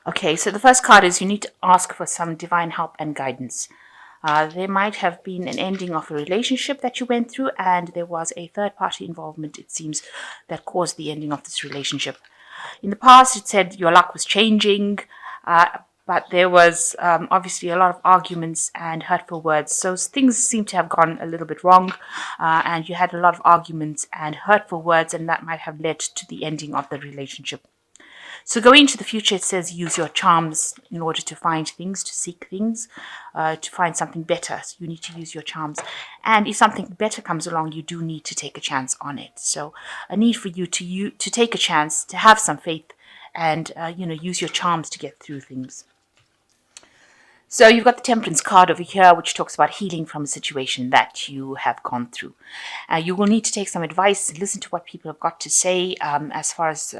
Okay, so the first card is you need to ask for some divine help and guidance. There might have been an ending of a relationship that you went through, and there was a third party involvement, it seems, that caused the ending of this relationship. In the past, it said your luck was changing, but there was obviously a lot of arguments and hurtful words. So things seem to have gone a little bit wrong, and you had a lot of arguments and hurtful words, and that might have led to the ending of the relationship. So going into the future, it says use your charms in order to find things, to seek things, to find something better. So you need to use your charms. And if something better comes along, you do need to take a chance on it. So a need for you to take a chance, to have some faith, and use your charms to get through things. So you've got the Temperance card over here, which talks about healing from a situation that you have gone through. You will need to take some advice, listen to what people have got to say as far as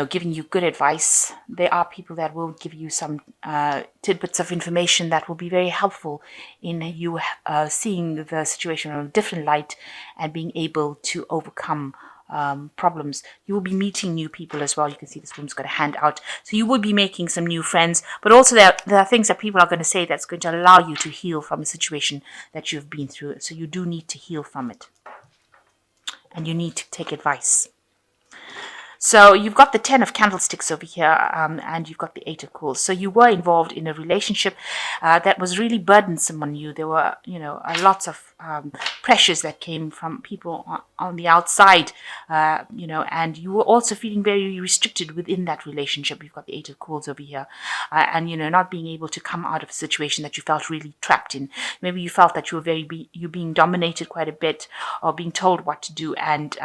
giving you good advice. There are people that will give you some tidbits of information that will be very helpful in you seeing the situation in a different light and being able to overcome problems. You will be meeting new people as well. You can see this woman's got a hand out. So you will be making some new friends, but also there are things that people are going to say that's going to allow you to heal from a situation that you've been through. So you do need to heal from it. And you need to take advice. So you've got the 10 of candlesticks over here, and you've got the 8 of coals. So you were involved in a relationship that was really burdensome on you. There were, lots of pressures that came from people on the outside, and you were also feeling very restricted within that relationship. You've got the 8 of coals over here, and, not being able to come out of a situation that you felt really trapped in. Maybe you felt that you were you being dominated quite a bit, or being told what to do, and,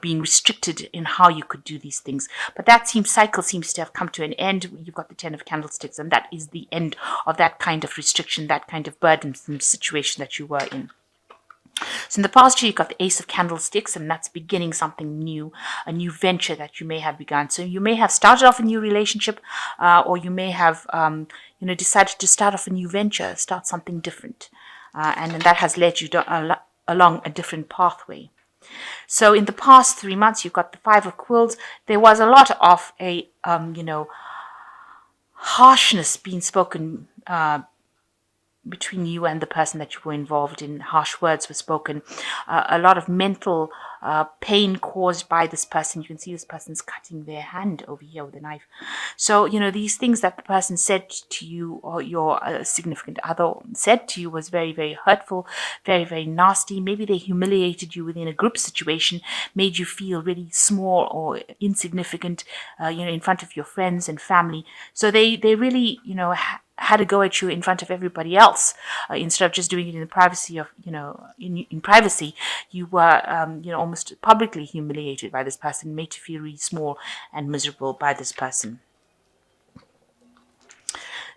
being restricted in how you could do these things. But that cycle seems to have come to an end. You've got the 10 of candlesticks, and that is the end of that kind of restriction, that kind of burdensome situation that you were in. So in the past year, you've got the Ace of Candlesticks, and that's beginning something new, a new venture that you may have begun. So you may have started off a new relationship, or you may have, decided to start off a new venture, start something different. And that has led you along a different pathway. So in the past 3 months, you've got the 5 of Quills. There was a lot of a, harshness being spoken between you and the person that you were involved in. Harsh words were spoken. A lot of mental pain caused by this person. You can see this person's cutting their hand over here with a knife. So, these things that the person said to you, or your significant other said to you, was very, very hurtful, very, very nasty. Maybe they humiliated you within a group situation, made you feel really small or insignificant, in front of your friends and family. So they really, had to go at you in front of everybody else instead of just doing it in the privacy of, in privacy. You were, almost publicly humiliated by this person, made to feel really small and miserable by this person.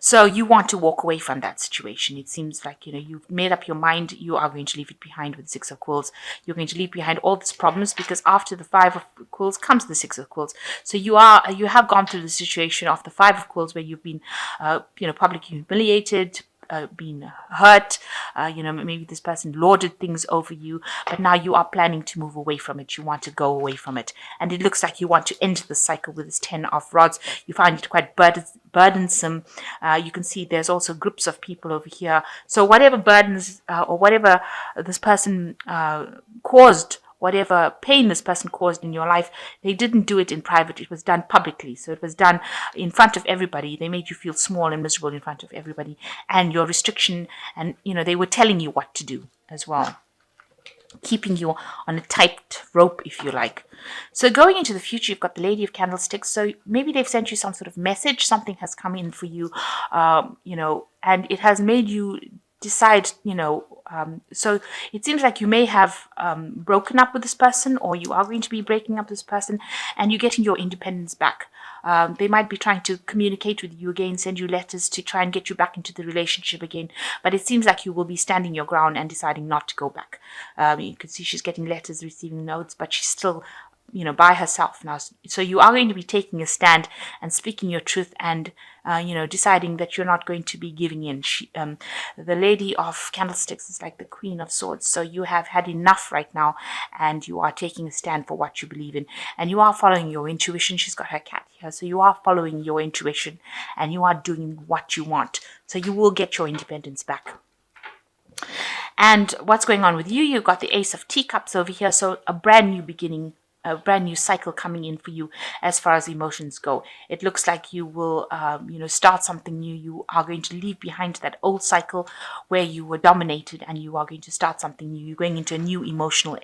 So you want to walk away from that situation. It seems like, you've made up your mind. You are going to leave it behind with the 6 of Quills. You're going to leave behind all these problems, because after the 5 of Quills comes the 6 of Quills. So you have gone through the situation of the 5 of Quills, where you've been, publicly humiliated, been hurt, maybe this person lorded things over you, but now you are planning to move away from it. You want to go away from it. And it looks like you want to end the cycle with this 10 of rods. You find it quite burdensome. You can see there's also groups of people over here. So whatever burdens or whatever this person caused, whatever pain this person caused in your life, they didn't do it in private. It was done publicly. So it was done in front of everybody. They made you feel small and miserable in front of everybody. And your restriction, and, they were telling you what to do as well, keeping you on a tight rope, if you like. So going into the future, you've got the Lady of Candlesticks. So maybe they've sent you some sort of message. Something has come in for you, and it has made you decide, so it seems like you may have broken up with this person, or you are going to be breaking up with this person, and you're getting your independence back. They might be trying to communicate with you again, send you letters to try and get you back into the relationship again. But it seems like you will be standing your ground and deciding not to go back. You can see she's getting letters, receiving notes, but she's still, by herself now. So you are going to be taking a stand and speaking your truth, and deciding that you're not going to be giving in. The Lady of Candlesticks is like the Queen of Swords. So you have had enough right now, and you are taking a stand for what you believe in, and you are following your intuition. She's got her cat here. here. So you are following your intuition and you are doing what you want. So you will get your independence back. And what's going on with you? You've got the Ace of Teacups over here. So a brand new beginning, a brand new cycle coming in for you as far as emotions go. It looks like you will, start something new. You are going to leave behind that old cycle where you were dominated, and you are going to start something new. You're going into a new emotional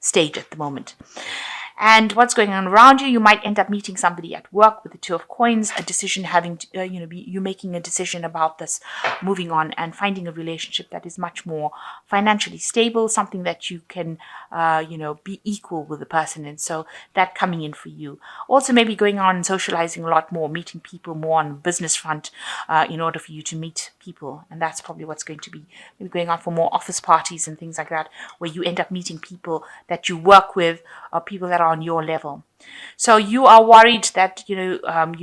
stage at the moment. And what's going on around you? You might end up meeting somebody at work with the Two of Coins, a decision having to, you making a decision about this, moving on and finding a relationship that is much more financially stable, something that you can, be equal with the person. And so that coming in for you. Also maybe going on and socializing a lot more, meeting people more on the business front in order for you to meet people. And that's probably what's going to be maybe going on for more office parties and things like that, where you end up meeting people that you work with or people that are on your level. So you are worried that you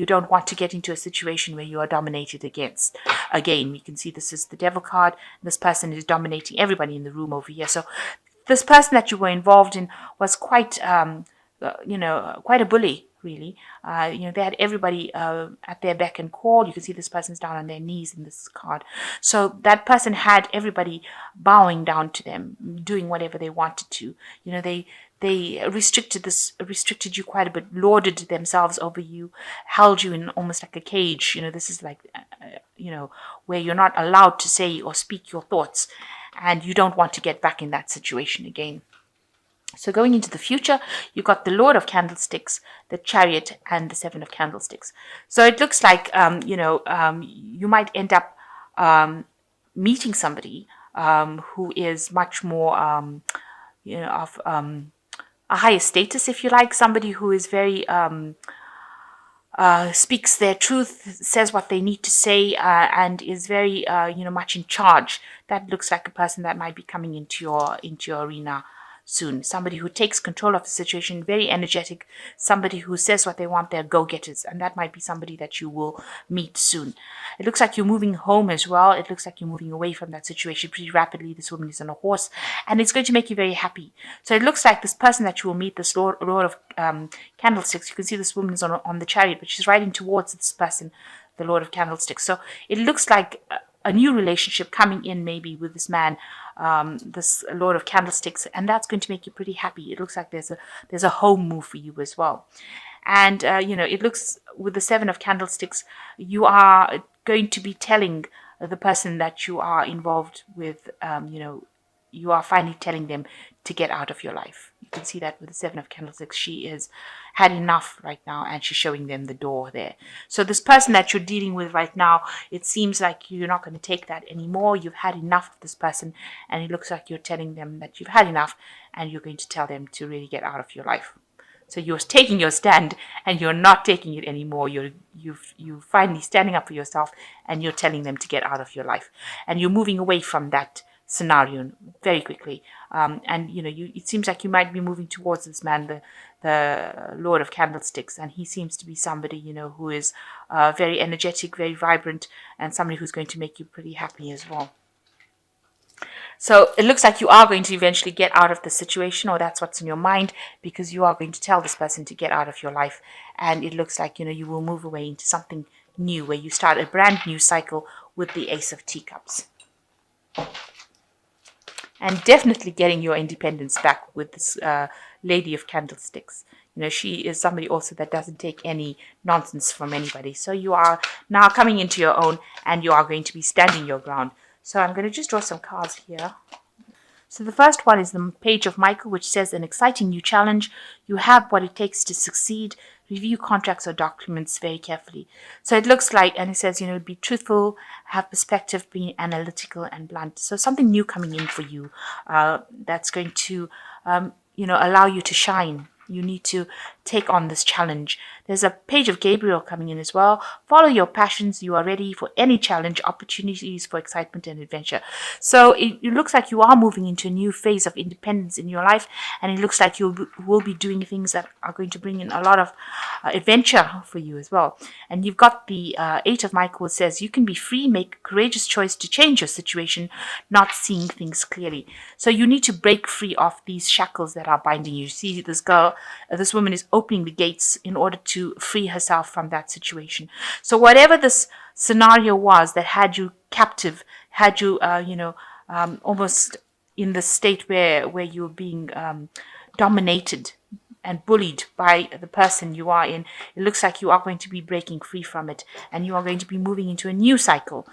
don't want to get into a situation where you are dominated again. You can see this is the Devil card. This person is dominating everybody in the room over here. So this person that you were involved in was quite quite a bully, really. They had everybody at their beck and call. You can see this person's down on their knees in this card. So that person had everybody bowing down to them, doing whatever they wanted to. They restricted you quite a bit, lorded themselves over you, held you in almost like a cage. This is like, where you're not allowed to say or speak your thoughts, and you don't want to get back in that situation again. So going into the future, you've got the Lord of Candlesticks, the Chariot, and the Seven of Candlesticks. So it looks like, you might end up meeting somebody who is much more, of a higher status, if you like, somebody who is very speaks their truth, says what they need to say, and is very much in charge. That looks like a person that might be coming into your arena soon. Somebody who takes control of the situation, very energetic, somebody who says what they want, they're go-getters, and that might be somebody that you will meet soon. It looks like you're moving home as well. It looks like you're moving away from that situation pretty rapidly. This woman is on a horse, and it's going to make you very happy. So it looks like this person that you will meet, this Lord of Candlesticks, you can see this woman is on the chariot, but she's riding towards this person, the Lord of Candlesticks. So it looks like a new relationship coming in maybe with this man, this Lord of Candlesticks, and that's going to make you pretty happy. It looks like there's a home move for you as well. And, it looks with the Seven of Candlesticks, you are going to be telling the person that you are involved with, you are finally telling them to get out of your life. You can see that with the Seven of Candlesticks. She is had enough right now, and she's showing them the door there. So this person that you're dealing with right now, it seems like you're not going to take that anymore. You've had enough of this person, and it looks like you're telling them that you've had enough, and you're going to tell them to really get out of your life. So you're taking your stand, and you're not taking it anymore. You're finally standing up for yourself, and you're telling them to get out of your life, and you're moving away from that scenario very quickly. It seems like you might be moving towards this man, the Lord of Candlesticks, and he seems to be somebody, who is very energetic, very vibrant, and somebody who's going to make you pretty happy as well. So it looks like you are going to eventually get out of the situation, or that's what's in your mind, because you are going to tell this person to get out of your life. And it looks like, you will move away into something new, where you start a brand new cycle with the Ace of Teacups. And definitely getting your independence back with this Lady of Candlesticks. She is somebody also that doesn't take any nonsense from anybody. So you are now coming into your own, and you are going to be standing your ground. So I'm going to just draw some cards here. So the first one is the Page of Michael, which says an exciting new challenge. You have what it takes to succeed. Review contracts or documents very carefully. So it looks like, and it says, be truthful, have perspective, be analytical and blunt. So something new coming in for you that's going to, allow you to shine. You need to take on this challenge. There's a Page of Gabriel coming in as well. Follow your passions. You are ready for any challenge, opportunities for excitement and adventure. So it looks like you are moving into a new phase of independence in your life, and it looks like you will be doing things that are going to bring in a lot of adventure for you as well. And you've got the Eight of Michael says you can be free, make a courageous choice to change your situation, not seeing things clearly. So you need to break free of these shackles that are binding you. See, this girl, this woman is opening the gates in order to free herself from that situation. So whatever this scenario was that had you captive, had you, almost in the state where you're being dominated and bullied by the person you are in, it looks like you are going to be breaking free from it, and you are going to be moving into a new cycle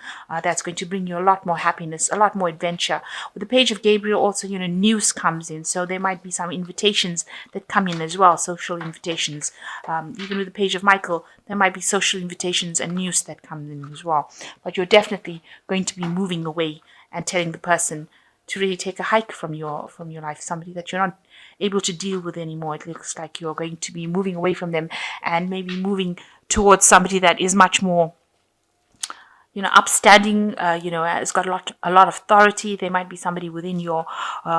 that's going to bring you a lot more happiness, a lot more adventure. With the Page of Gabriel also, news comes in, so there might be some invitations that come in as well, social invitations. Even with the Page of Michael, there might be social invitations and news that come in as well. But you're definitely going to be moving away and telling the person to really take a hike from your life, somebody that you're not able to deal with anymore. It looks like you're going to be moving away from them and maybe moving towards somebody that is much more, upstanding, has got a lot of authority. There might be somebody within your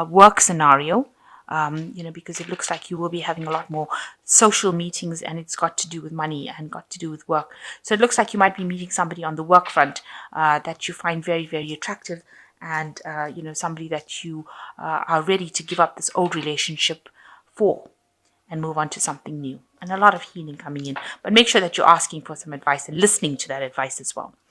work scenario, because it looks like you will be having a lot more social meetings, and it's got to do with money and got to do with work. So it looks like you might be meeting somebody on the work front that you find very, very attractive, and somebody that you are ready to give up this old relationship for and move on to something new, and a lot of healing coming in. But make sure that you're asking for some advice and listening to that advice as well.